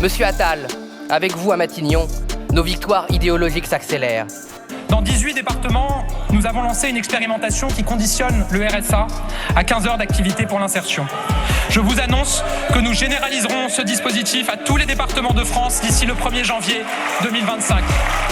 Monsieur Attal, avec vous à Matignon, nos victoires idéologiques s'accélèrent. Dans 18 départements, nous avons lancé une expérimentation qui conditionne le RSA à 15 heures d'activité pour l'insertion. Je vous annonce que nous généraliserons ce dispositif à tous les départements de France d'ici le 1er janvier 2025.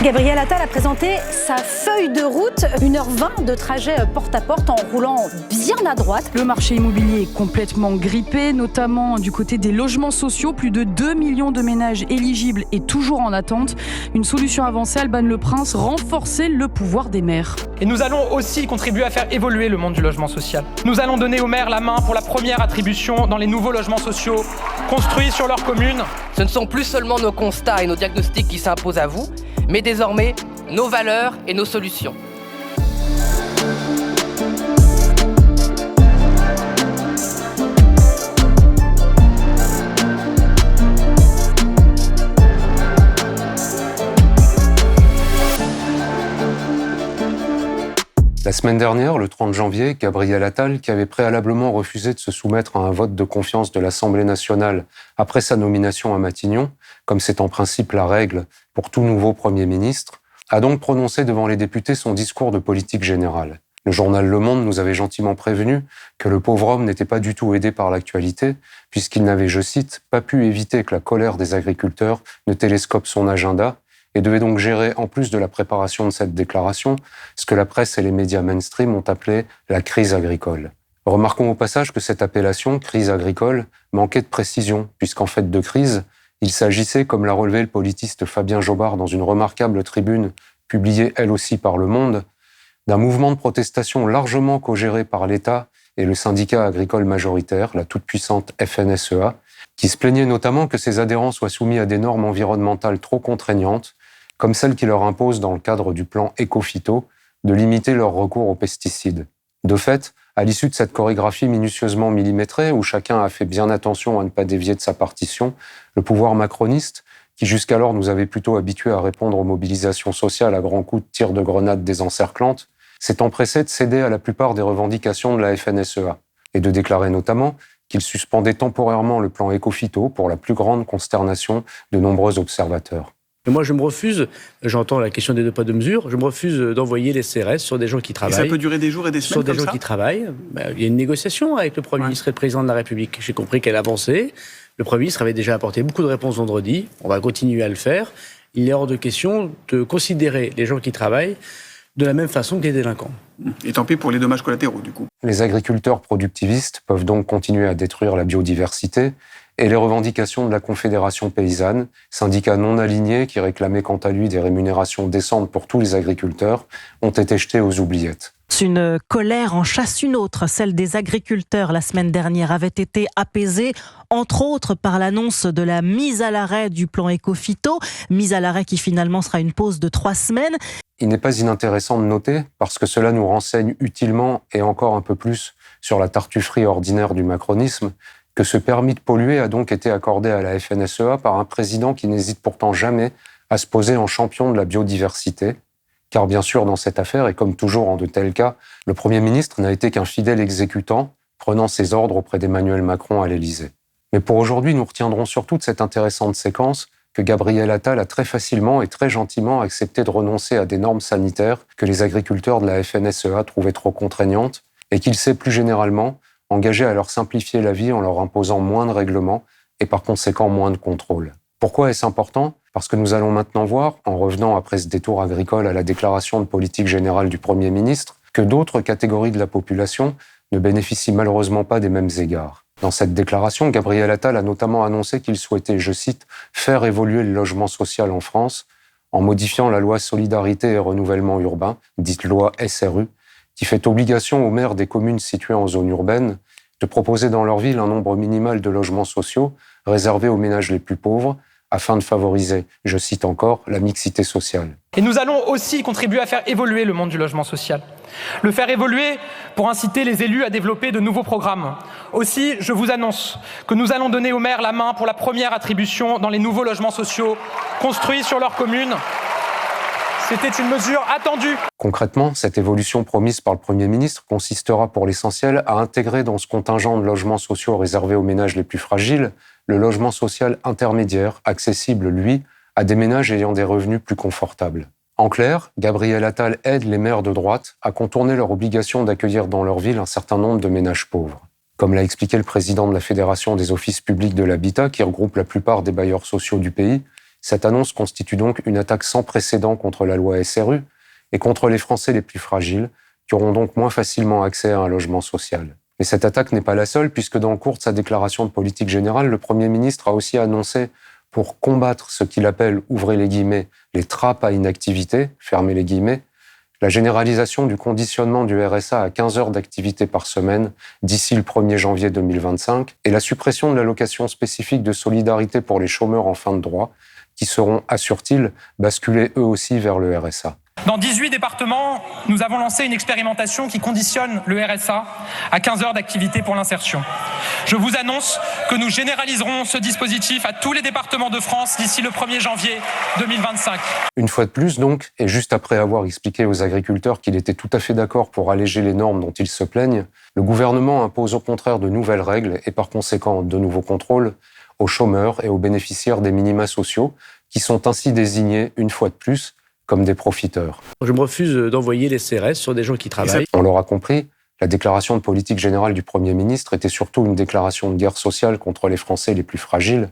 Gabriel Attal a présenté sa feuille de route, 1h20 de trajet porte à porte en roulant bien à droite. Le marché immobilier est complètement grippé, notamment du côté des logements sociaux. Plus de 2 millions de ménages éligibles et toujours en attente. Une solution avancée, Alban-le-Prince, renforcer le pouvoir des maires. Et nous allons aussi contribuer à faire évoluer le monde du logement social. Nous allons donner aux maires la main pour la première attribution dans les nouveaux logements sociaux construits sur leur commune. Ce ne sont plus seulement nos constats et nos diagnostics qui s'imposent à vous, mais désormais nos valeurs et nos solutions. La semaine dernière, le 30 janvier, Gabriel Attal, qui avait préalablement refusé de se soumettre à un vote de confiance de l'Assemblée nationale après sa nomination à Matignon, comme c'est en principe la règle pour tout nouveau Premier ministre, a donc prononcé devant les députés son discours de politique générale. Le journal Le Monde nous avait gentiment prévenu que le pauvre homme n'était pas du tout aidé par l'actualité, puisqu'il n'avait, je cite, « pas pu éviter que la colère des agriculteurs ne télescope son agenda », et devait donc gérer, en plus de la préparation de cette déclaration, ce que la presse et les médias mainstream ont appelé la crise agricole. Remarquons au passage que cette appellation, crise agricole, manquait de précision, puisqu'en fait de crise, il s'agissait, comme l'a relevé le politiste Fabien Jobard dans une remarquable tribune publiée elle aussi par Le Monde, d'un mouvement de protestation largement co-géré par l'État et le syndicat agricole majoritaire, la toute-puissante FNSEA, qui se plaignait notamment que ses adhérents soient soumis à des normes environnementales trop contraignantes, comme celle qui leur impose, dans le cadre du plan Éco-Phyto, de limiter leur recours aux pesticides. De fait, à l'issue de cette chorégraphie minutieusement millimétrée, où chacun a fait bien attention à ne pas dévier de sa partition, le pouvoir macroniste, qui jusqu'alors nous avait plutôt habitués à répondre aux mobilisations sociales à grands coups de tirs de grenades désencerclantes, s'est empressé de céder à la plupart des revendications de la FNSEA, et de déclarer notamment qu'il suspendait temporairement le plan Éco-Phyto pour la plus grande consternation de nombreux observateurs. Moi, je me refuse, j'entends la question des 2 poids 2 mesures, je me refuse d'envoyer les CRS sur des gens qui travaillent. Et ça peut durer des jours et des semaines comme ça ? Sur des gens qui travaillent. Il y a une négociation avec le Premier ministre et le Président de la République. J'ai compris qu'elle avançait. Le Premier ministre avait déjà apporté beaucoup de réponses vendredi. On va continuer à le faire. Il est hors de question de considérer les gens qui travaillent de la même façon que les délinquants. Et tant pis pour les dommages collatéraux, du coup. Les agriculteurs productivistes peuvent donc continuer à détruire la biodiversité, et les revendications de la Confédération paysanne, syndicat non aligné qui réclamait quant à lui des rémunérations décentes pour tous les agriculteurs, ont été jetées aux oubliettes. Une colère en chasse une autre. Celle des agriculteurs la semaine dernière avait été apaisée, entre autres par l'annonce de la mise à l'arrêt du plan Éco-Phyto, mise à l'arrêt qui finalement sera une pause de 3 semaines. Il n'est pas inintéressant de noter, parce que cela nous renseigne utilement et encore un peu plus sur la tartufferie ordinaire du macronisme, que ce permis de polluer a donc été accordé à la FNSEA par un président qui n'hésite pourtant jamais à se poser en champion de la biodiversité, car bien sûr dans cette affaire, et comme toujours en de tels cas, le Premier ministre n'a été qu'un fidèle exécutant, prenant ses ordres auprès d'Emmanuel Macron à l'Élysée. Mais pour aujourd'hui, nous retiendrons surtout de cette intéressante séquence que Gabriel Attal a très facilement et très gentiment accepté de renoncer à des normes sanitaires que les agriculteurs de la FNSEA trouvaient trop contraignantes, et qu'il s'est plus généralement engagé à leur simplifier la vie en leur imposant moins de règlements et par conséquent moins de contrôles. Pourquoi est-ce important ? Parce que nous allons maintenant voir, en revenant après ce détour agricole à la déclaration de politique générale du Premier ministre, que d'autres catégories de la population ne bénéficient malheureusement pas des mêmes égards. Dans cette déclaration, Gabriel Attal a notamment annoncé qu'il souhaitait, je cite, « faire évoluer le logement social en France » en modifiant la loi Solidarité et Renouvellement Urbain, dite loi SRU, qui fait obligation aux maires des communes situées en zone urbaine de proposer dans leur ville un nombre minimal de logements sociaux réservés aux ménages les plus pauvres, afin de favoriser, je cite encore, la mixité sociale. Et nous allons aussi contribuer à faire évoluer le monde du logement social. Le faire évoluer pour inciter les élus à développer de nouveaux programmes. Aussi, je vous annonce que nous allons donner aux maires la main pour la première attribution dans les nouveaux logements sociaux construits sur leur commune. C'était une mesure attendue. Concrètement, cette évolution promise par le Premier ministre consistera pour l'essentiel à intégrer dans ce contingent de logements sociaux réservés aux ménages les plus fragiles le logement social intermédiaire, accessible, lui, à des ménages ayant des revenus plus confortables. En clair, Gabriel Attal aide les maires de droite à contourner leur obligation d'accueillir dans leur ville un certain nombre de ménages pauvres. Comme l'a expliqué le président de la Fédération des offices publics de l'habitat, qui regroupe la plupart des bailleurs sociaux du pays, cette annonce constitue donc une attaque sans précédent contre la loi SRU et contre les Français les plus fragiles, qui auront donc moins facilement accès à un logement social. Mais cette attaque n'est pas la seule, puisque dans le cours de sa déclaration de politique générale, le Premier ministre a aussi annoncé, pour combattre ce qu'il appelle, ouvrez les guillemets, les trappes à inactivité, fermez les guillemets, la généralisation du conditionnement du RSA à 15 heures d'activité par semaine d'ici le 1er janvier 2025 et la suppression de l'allocation spécifique de solidarité pour les chômeurs en fin de droit, qui seront, assure-t-il, basculés eux aussi vers le RSA. Dans 18 départements, nous avons lancé une expérimentation qui conditionne le RSA à 15 heures d'activité pour l'insertion. Je vous annonce que nous généraliserons ce dispositif à tous les départements de France d'ici le 1er janvier 2025. Une fois de plus donc, et juste après avoir expliqué aux agriculteurs qu'il était tout à fait d'accord pour alléger les normes dont ils se plaignent, le gouvernement impose au contraire de nouvelles règles et par conséquent de nouveaux contrôles aux chômeurs et aux bénéficiaires des minima sociaux qui sont ainsi désignés, une fois de plus, comme des profiteurs. Je me refuse d'envoyer les CRS sur des gens qui travaillent. On l'aura compris, la déclaration de politique générale du Premier ministre était surtout une déclaration de guerre sociale contre les Français les plus fragiles,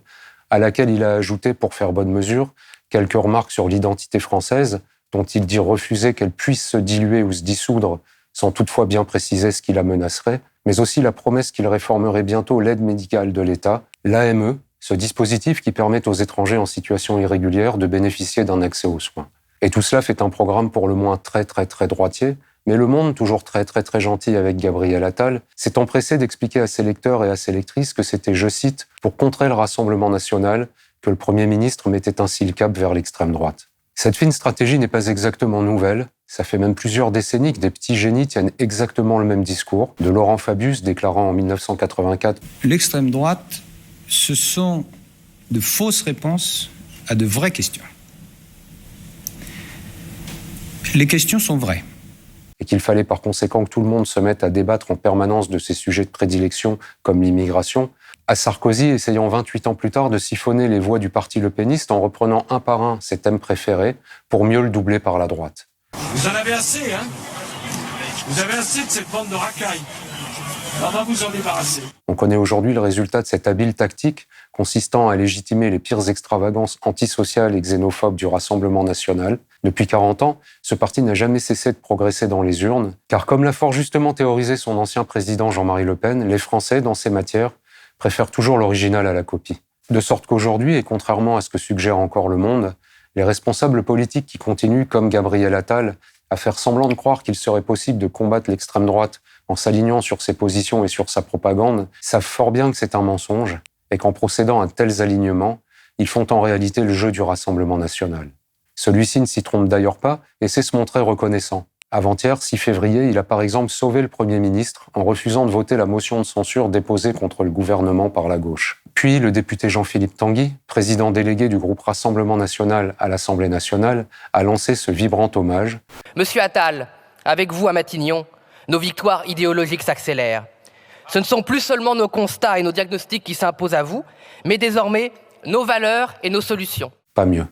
à laquelle il a ajouté, pour faire bonne mesure, quelques remarques sur l'identité française, dont il dit refuser qu'elle puisse se diluer ou se dissoudre, sans toutefois bien préciser ce qui la menacerait, mais aussi la promesse qu'il réformerait bientôt l'aide médicale de l'État, l'AME, ce dispositif qui permet aux étrangers en situation irrégulière de bénéficier d'un accès aux soins. Et tout cela fait un programme pour le moins très droitier, mais Le Monde, toujours très gentil avec Gabriel Attal, s'est empressé d'expliquer à ses lecteurs et à ses lectrices que c'était, je cite, pour contrer le Rassemblement national que le Premier ministre mettait ainsi le cap vers l'extrême droite. Cette fine stratégie n'est pas exactement nouvelle, ça fait même plusieurs décennies que des petits génies tiennent exactement le même discours, de Laurent Fabius déclarant en 1984 « L'extrême droite, ce sont de fausses réponses à de vraies questions. Les questions sont vraies. » et qu'il fallait par conséquent que tout le monde se mette à débattre en permanence de ces sujets de prédilection comme l'immigration, à Sarkozy essayant 28 ans plus tard de siphonner les voix du parti lepéniste en reprenant un par un ses thèmes préférés pour mieux le doubler par la droite. Vous en avez assez, hein ? Vous avez assez de cette bande de racailles. On va vous en débarrasser. On connaît aujourd'hui le résultat de cette habile tactique consistant à légitimer les pires extravagances antisociales et xénophobes du Rassemblement national. Depuis 40 ans, ce parti n'a jamais cessé de progresser dans les urnes, car comme l'a fort justement théorisé son ancien président Jean-Marie Le Pen, les Français, dans ces matières, préfèrent toujours l'original à la copie. De sorte qu'aujourd'hui, et contrairement à ce que suggère encore Le Monde, les responsables politiques qui continuent, comme Gabriel Attal, à faire semblant de croire qu'il serait possible de combattre l'extrême droite en s'alignant sur ses positions et sur sa propagande, savent fort bien que c'est un mensonge et qu'en procédant à tels alignements, ils font en réalité le jeu du Rassemblement national. Celui-ci ne s'y trompe d'ailleurs pas et sait se montrer reconnaissant. Avant-hier, 6 février, il a par exemple sauvé le Premier ministre en refusant de voter la motion de censure déposée contre le gouvernement par la gauche. Puis, le député Jean-Philippe Tanguy, président délégué du groupe Rassemblement national à l'Assemblée nationale, a lancé ce vibrant hommage. Monsieur Attal, avec vous à Matignon, nos victoires idéologiques s'accélèrent. Ce ne sont plus seulement nos constats et nos diagnostics qui s'imposent à vous, mais désormais nos valeurs et nos solutions. Pas mieux.